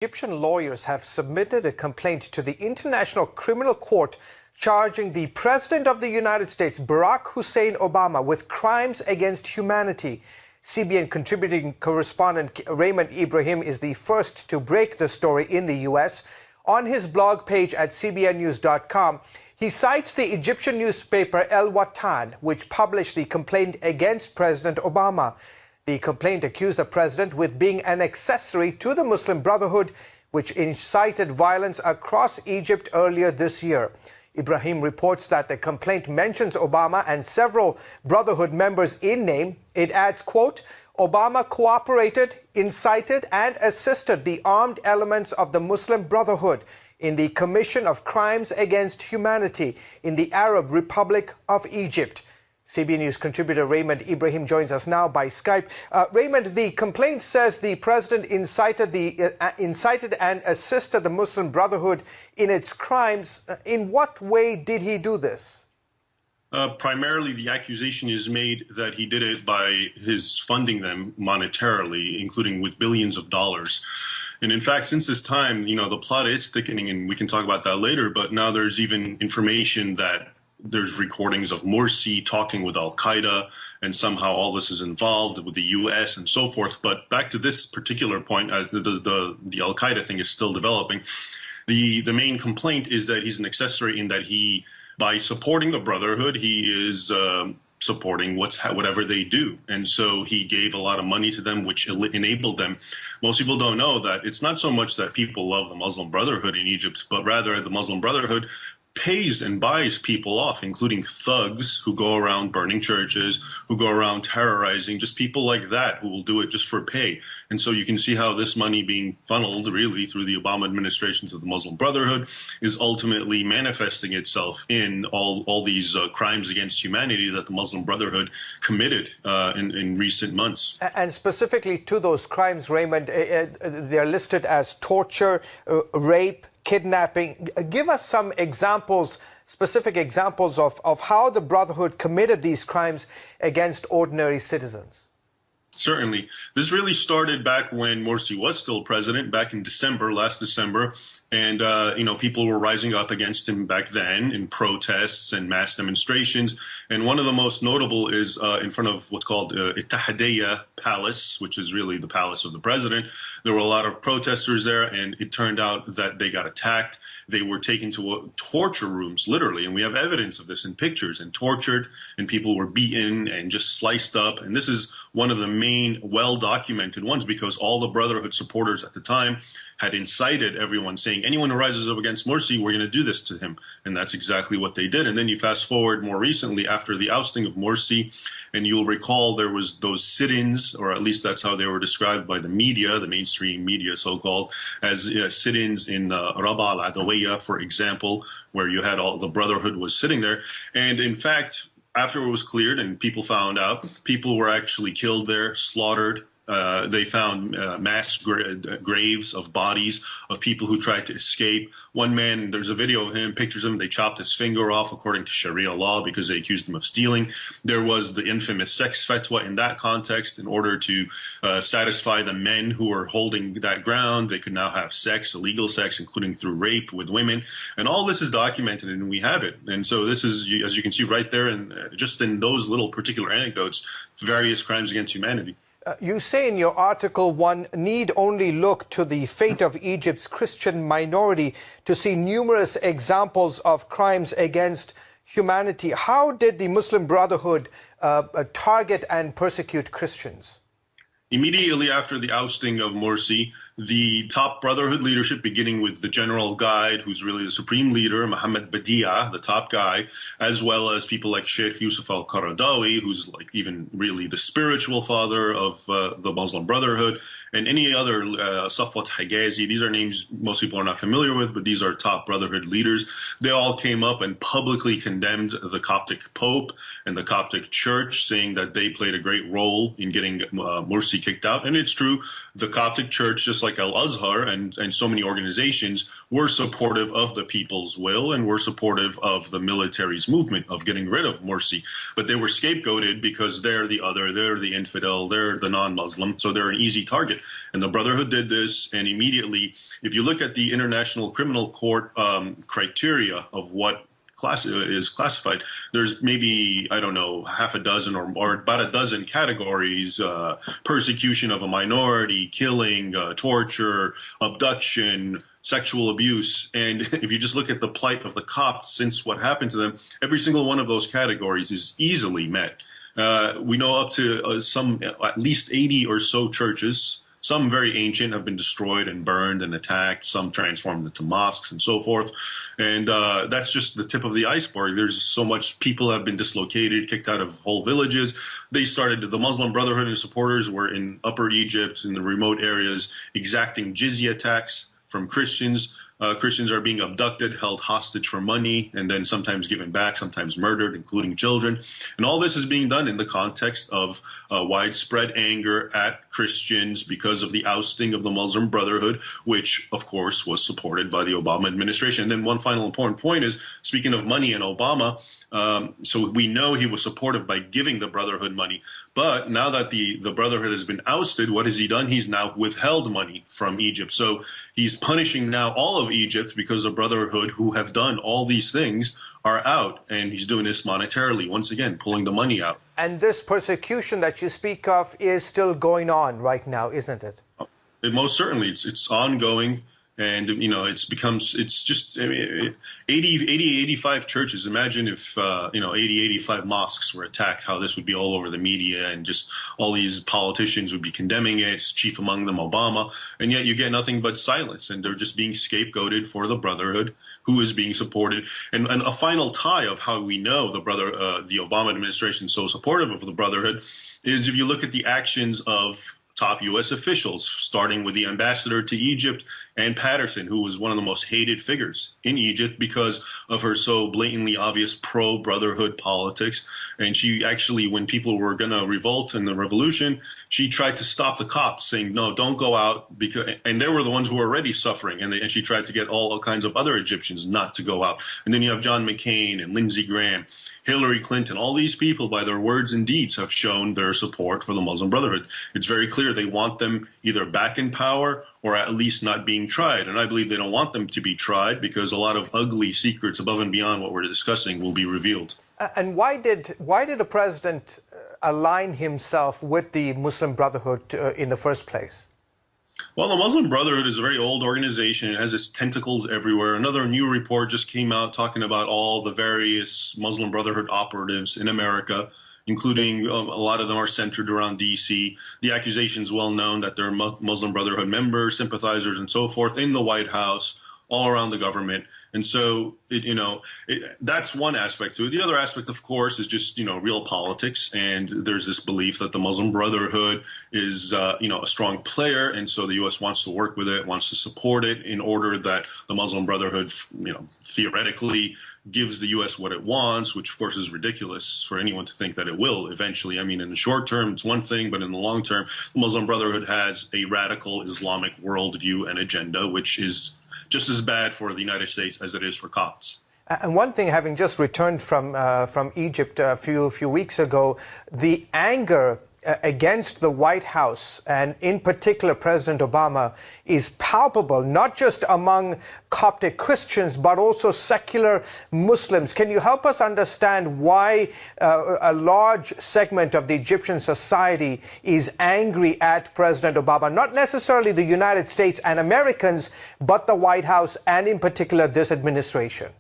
Egyptian lawyers have submitted a complaint to the International Criminal Court charging the President of the United States, Barack Hussein Obama, with crimes against humanity. CBN contributing correspondent Raymond Ibrahim is the first to break the story in the U.S. On his blog page at cbnnews.com, he cites the Egyptian newspaper El Watan, which published the complaint against President Obama. The complaint accused the president with being an accessory to the Muslim Brotherhood, which incited violence across Egypt earlier this year. Ibrahim reports that the complaint mentions Obama and several Brotherhood members in name. It adds, quote, Obama cooperated, incited and assisted the armed elements of the Muslim Brotherhood in the commission of crimes against humanity in the Arab Republic of Egypt. CBN News contributor Raymond Ibrahim joins us now by Skype. Raymond, the complaint says the president incited and assisted the Muslim Brotherhood in its crimes. In what way did he do this? Primarily, the accusation is made that he did it by his funding them monetarily, including with billions of dollars. And in fact, since this time, the plot is thickening, and we can talk about that later. But now there's even information that there's recordings of Morsi talking with Al-Qaeda, and somehow all this is involved with the U.S. and so forth. But back to this particular point, the Al-Qaeda thing is still developing. The main complaint is that he's an accessory in that he, by supporting the Brotherhood, he is supporting whatever they do. And so he gave a lot of money to them, which enabled them. Most people don't know that it's not so much that people love the Muslim Brotherhood in Egypt, but rather the Muslim Brotherhood pays and buys people off, including thugs who go around burning churches, who go around terrorizing, just people like that who will do it just for pay. And so you can see how this money being funneled really through the Obama administration to the Muslim Brotherhood is ultimately manifesting itself in all these crimes against humanity that the Muslim Brotherhood committed in recent months. And specifically to those crimes, Raymond, they're listed as torture, rape, kidnapping. Give us some examples, specific examples of how the Brotherhood committed these crimes against ordinary citizens. Certainly. This really started back when Morsi was still president, back in last December. And, people were rising up against him back then in protests and mass demonstrations. And one of the most notable is in front of what's called Ittihadiyya Palace, which is really the palace of the president. There were a lot of protesters there, and it turned out that they got attacked. They were taken to torture rooms, literally. And we have evidence of this in pictures, and tortured, and people were beaten and just sliced up. And this is one of the main well-documented ones, because all the Brotherhood supporters at the time had incited everyone, saying, anyone who rises up against Morsi, we're going to do this to him. And that's exactly what they did. And then you fast forward more recently after the ousting of Morsi, and you'll recall there was those sit-ins, or at least that's how they were described by the media, the mainstream media so-called, as sit-ins in Rabaa al-Adawiyya, for example, where you had all the Brotherhood was sitting there. And in fact, after it was cleared and people found out, people were actually killed there, slaughtered. They found mass graves of bodies of people who tried to escape. One man, there's a video of him, pictures of him, they chopped his finger off according to Sharia law because they accused him of stealing. There was the infamous sex fatwa in that context. In order to satisfy the men who were holding that ground, they could now have sex, illegal sex, including through rape with women. And all this is documented, and we have it. And so this is, as you can see right there, and just in those little particular anecdotes, various crimes against humanity. You say in your article one need only look to the fate of Egypt's Christian minority to see numerous examples of crimes against humanity. How did the Muslim Brotherhood target and persecute Christians? Immediately after the ousting of Morsi, the top Brotherhood leadership, beginning with the general guide, who's really the supreme leader, Mohammed Badia, the top guy, as well as people like Sheikh Yusuf al-Qaradawi, who's like even really the spiritual father of the Muslim Brotherhood, and any other, Safwat Higazi. These are names most people are not familiar with, but these are top Brotherhood leaders. They all came up and publicly condemned the Coptic Pope and the Coptic Church, saying that they played a great role in getting Morsi kicked out. And it's true, the Coptic Church, just like Al-Azhar and so many organizations were supportive of the people's will and were supportive of the military's movement of getting rid of Morsi. But they were scapegoated because they're the other, they're the infidel, they're the non-Muslim, so they're an easy target. And the Brotherhood did this, and immediately, if you look at the International Criminal Court criteria of what is classified, there's maybe, I don't know, half a dozen or about a dozen categories: persecution of a minority, killing, torture, abduction, sexual abuse. And if you just look at the plight of the Copts since what happened to them, every single one of those categories is easily met. We know up to at least 80 or so churches. Some very ancient have been destroyed and burned and attacked, some transformed into mosques and so forth. And that's just the tip of the iceberg. There's so much, people have been dislocated, kicked out of whole villages. The Muslim Brotherhood and supporters were in Upper Egypt, in the remote areas, exacting jizya tax from Christians. Christians are being abducted, held hostage for money, and then sometimes given back, sometimes murdered, including children. And all this is being done in the context of widespread anger at Christians because of the ousting of the Muslim Brotherhood, which, of course, was supported by the Obama administration. And then one final important point is, speaking of money and Obama, so we know he was supportive by giving the Brotherhood money. But now that the Brotherhood has been ousted, what has he done? He's now withheld money from Egypt. So he's punishing now all of Egypt because the Brotherhood, who have done all these things, are out. And he's doing this monetarily, once again, pulling the money out. And this persecution that you speak of is still going on right now, isn't it? Most certainly. It's ongoing. And, you know, it's just, I mean, 85 churches. Imagine if, 85 mosques were attacked, how this would be all over the media, and just all these politicians would be condemning it, chief among them Obama. And yet you get nothing but silence, and they're just being scapegoated for the Brotherhood, who is being supported. And a final tie of how we know the Obama administration is so supportive of the Brotherhood is if you look at the actions of top U.S. officials, starting with the ambassador to Egypt, Ann Patterson, who was one of the most hated figures in Egypt because of her so blatantly obvious pro-Brotherhood politics. And she actually, when people were going to revolt in the revolution, she tried to stop the Copts, saying, no, don't go out, and they were the ones who were already suffering. And she tried to get all kinds of other Egyptians not to go out. And then you have John McCain and Lindsey Graham, Hillary Clinton. All these people, by their words and deeds, have shown their support for the Muslim Brotherhood. It's very clear they want them either back in power or at least not being tried. And I believe they don't want them to be tried because a lot of ugly secrets above and beyond what we're discussing will be revealed. And why did the president align himself with the Muslim Brotherhood in the first place? Well, the Muslim Brotherhood is a very old organization. It has its tentacles everywhere. Another new report just came out talking about all the various Muslim Brotherhood operatives in America, including a lot of them are centered around D.C. The accusation is well known that they're Muslim Brotherhood members, sympathizers, and so forth in the White House, all around the government. And so, that's one aspect to it. The other aspect, of course, is just, real politics. And there's this belief that the Muslim Brotherhood is, a strong player. And so the U.S. wants to work with it, wants to support it in order that the Muslim Brotherhood, theoretically gives the U.S. what it wants, which, of course, is ridiculous for anyone to think that it will eventually. I mean, in the short term, it's one thing, but in the long term, the Muslim Brotherhood has a radical Islamic worldview and agenda, which is just as bad for the United States as it is for Copts. And one thing, having just returned from Egypt a few weeks ago, the anger against the White House, and in particular President Obama, is palpable, not just among Coptic Christians, but also secular Muslims. Can you help us understand why a large segment of the Egyptian society is angry at President Obama? Not necessarily the United States and Americans, but the White House, and in particular this administration.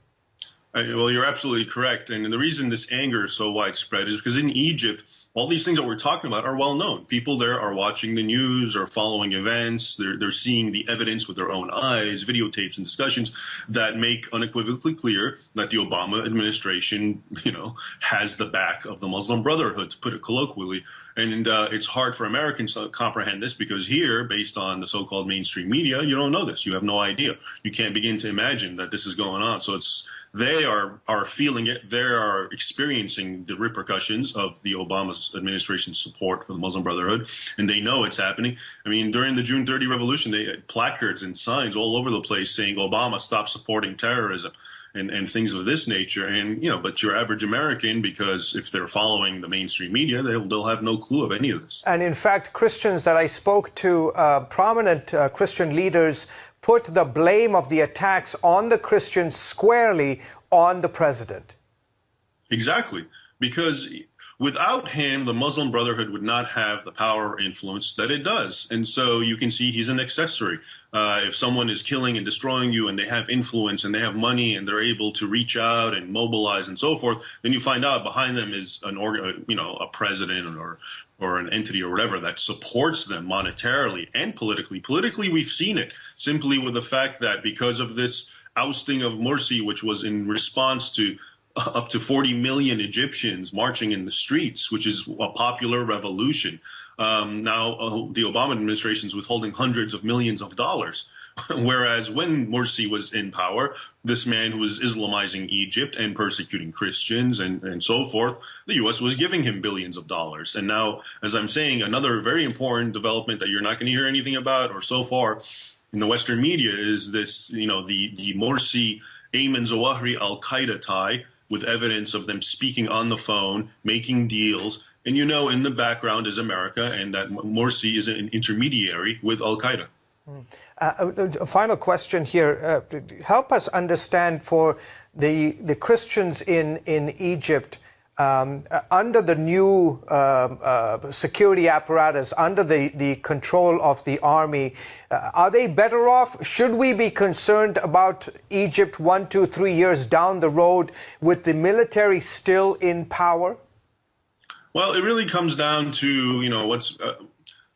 Well, you're absolutely correct. And the reason this anger is so widespread is because in Egypt, all these things that we're talking about are well known. People there are watching the news or following events. They're seeing the evidence with their own eyes, videotapes and discussions that make unequivocally clear that the Obama administration, has the back of the Muslim Brotherhood, to put it colloquially. And it's hard for Americans to comprehend this because here, based on the so-called mainstream media, you don't know this. You have no idea. You can't begin to imagine that this is going on. So they are feeling it. They are experiencing the repercussions of the Obama administration's support for the Muslim Brotherhood, and they know it's happening. I mean, during the June 30 revolution, they had placards and signs all over the place saying, "Obama, stop supporting terrorism," and things of this nature. And, but your average American, because if they're following the mainstream media, they'll have no clue of any of this. And in fact, Christians that I spoke to, prominent Christian leaders, put the blame of the attacks on the Christians squarely on the president. Exactly. Because without him, the Muslim Brotherhood would not have the power or influence that it does. And so you can see he's an accessory. If someone is killing and destroying you and they have influence and they have money and they're able to reach out and mobilize and so forth, then you find out behind them is a president or an entity or whatever that supports them monetarily and politically. Politically, we've seen it simply with the fact that because of this ousting of Morsi, which was in response to up to 40 million Egyptians marching in the streets, which is a popular revolution. Now, the Obama administration is withholding hundreds of millions of dollars. Whereas when Morsi was in power, this man who was Islamizing Egypt and persecuting Christians and so forth, the U.S. was giving him billions of dollars. And now, as I'm saying, another very important development that you're not going to hear anything about or so far in the Western media is this, the Morsi Ayman Zawahiri al-Qaeda tie, with evidence of them speaking on the phone, making deals. And in the background is America, and that Morsi is an intermediary with al-Qaeda. A final question here. Help us understand for the Christians in Egypt, under the new security apparatus, under the control of the army, are they better off? Should we be concerned about Egypt 1, 2, 3 years down the road with the military still in power? Well, it really comes down to, what's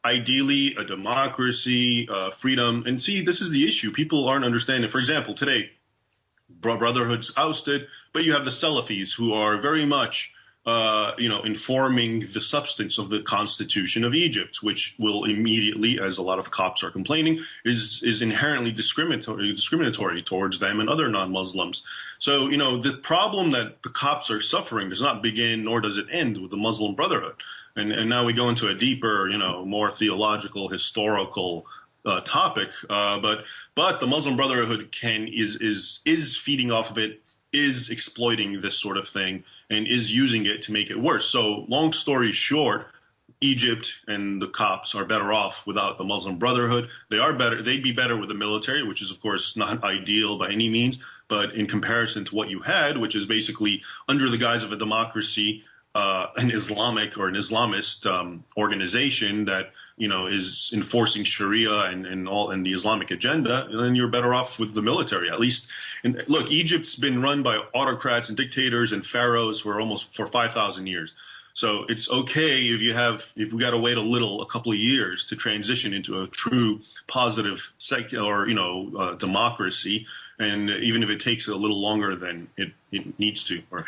ideally a democracy, freedom. And see, this is the issue. People aren't understanding. For example, today, Brotherhood's ousted, but you have the Salafis who are very much, informing the substance of the Constitution of Egypt, which will immediately, as a lot of Copts are complaining, is inherently discriminatory towards them and other non-Muslims. So, the problem that the Copts are suffering does not begin nor does it end with the Muslim Brotherhood. And now we go into a deeper, more theological, historical topic. But the Muslim Brotherhood is feeding off of it, is exploiting this sort of thing, and is using it to make it worse. So long story short, Egypt and the Copts are better off without the Muslim Brotherhood. They'd be better with the military, which is of course not ideal by any means, but in comparison to what you had, which is basically under the guise of a democracy, an Islamic or an Islamist organization that is enforcing Sharia and the Islamic agenda, then you're better off with the military, at least. And look, Egypt's been run by autocrats and dictators and pharaohs for 5,000 years. So it's okay if we got to wait a couple of years to transition into a true positive secular, democracy, and even if it takes a little longer than it needs to or